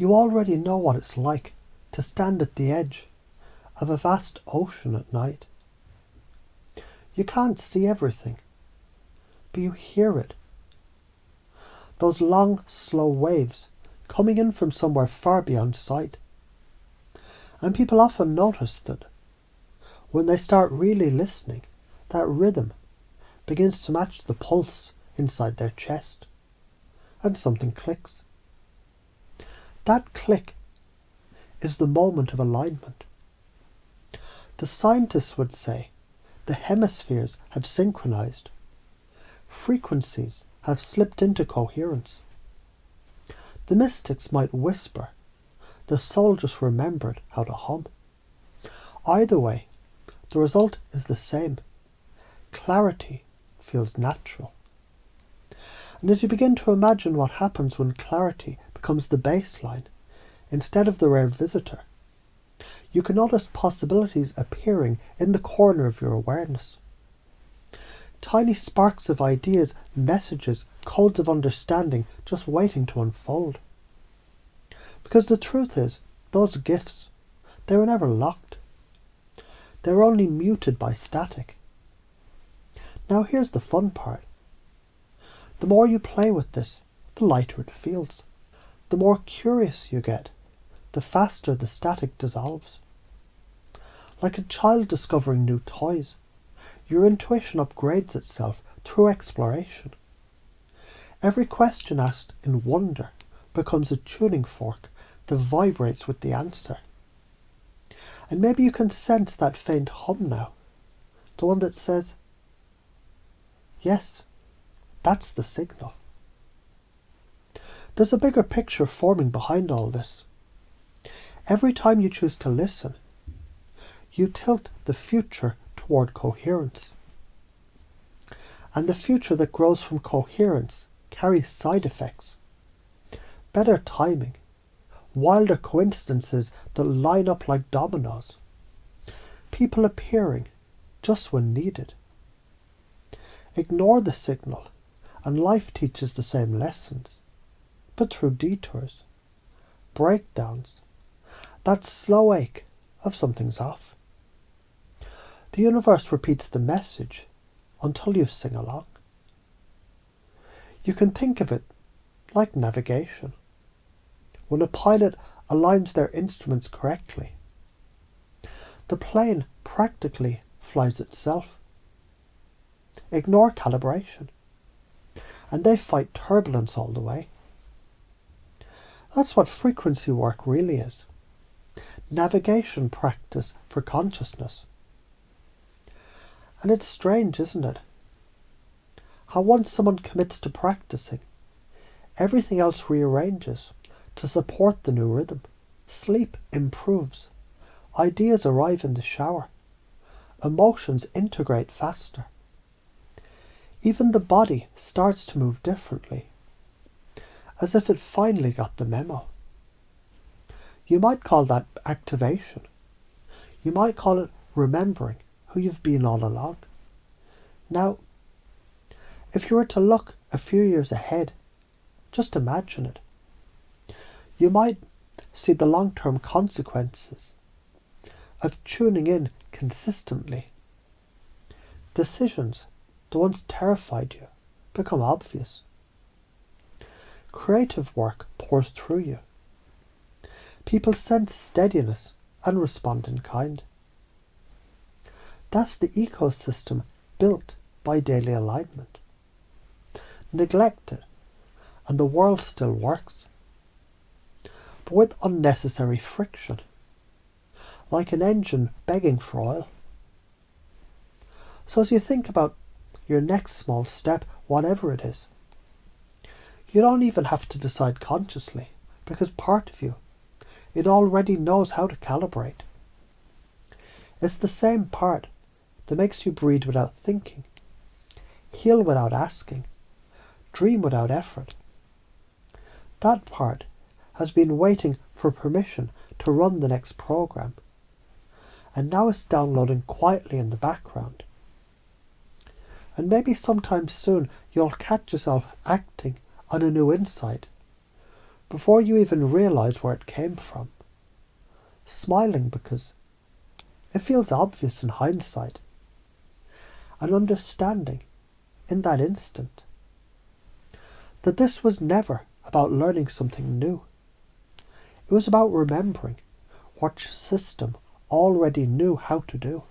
You already know what it's like to stand at the edge of a vast ocean at night. You can't see everything, but you hear it. Those long, slow waves coming in from somewhere far beyond sight. And people often notice that when they start really listening, that rhythm begins to match the pulse inside their chest, and something clicks. That click is the moment of alignment. The scientists would say the hemispheres have synchronized. Frequencies have slipped into coherence. The mystics might whisper. The soul just remembered how to hum. Either way, the result is the same. Clarity feels natural. And as you begin to imagine what happens when clarity becomes the baseline, instead of the rare visitor, you can notice possibilities appearing in the corner of your awareness. Tiny sparks of ideas, messages, codes of understanding just waiting to unfold. Because the truth is, those gifts, they were never locked. They were only muted by static. Now here's the fun part. The more you play with this, the lighter it feels. The more curious you get, the faster the static dissolves. Like a child discovering new toys, your intuition upgrades itself through exploration. Every question asked in wonder becomes a tuning fork that vibrates with the answer. And maybe you can sense that faint hum now, the one that says, yes, that's the signal. There's a bigger picture forming behind all this. Every time you choose to listen, you tilt the future toward coherence. And the future that grows from coherence carries side effects. Better timing, wilder coincidences that line up like dominoes, people appearing just when needed. Ignore the signal, and life teaches the same lessons, but through detours, breakdowns, that slow ache of something's off. The universe repeats the message until you sing along. You can think of it like navigation. When a pilot aligns their instruments correctly, the plane practically flies itself. Ignore calibration, and they fight turbulence all the way. That's what frequency work really is. Navigation practice for consciousness. And it's strange, isn't it? How once someone commits to practicing, everything else rearranges to support the new rhythm. Sleep improves. Ideas arrive in the shower. Emotions integrate faster. Even the body starts to move differently, as if it finally got the memo. You might call that activation. You might call it remembering who you've been all along. Now, if you were to look a few years ahead, just imagine it. You might see the long-term consequences of tuning in consistently. Decisions that once terrified you become obvious. Creative work pours through you. People sense steadiness and respond in kind. That's the ecosystem built by daily alignment. Neglect it, and the world still works, but with unnecessary friction, like an engine begging for oil. So as you think about your next small step, whatever it is, you don't even have to decide consciously, because part of you, it already knows how to calibrate. It's the same part that makes you breathe without thinking, heal without asking, dream without effort. That part has been waiting for permission to run the next program, and now it's downloading quietly in the background. And maybe sometime soon you'll catch yourself acting on a new insight, before you even realize where it came from. Smiling because it feels obvious in hindsight. And understanding in that instant that this was never about learning something new. It was about remembering what your system already knew how to do.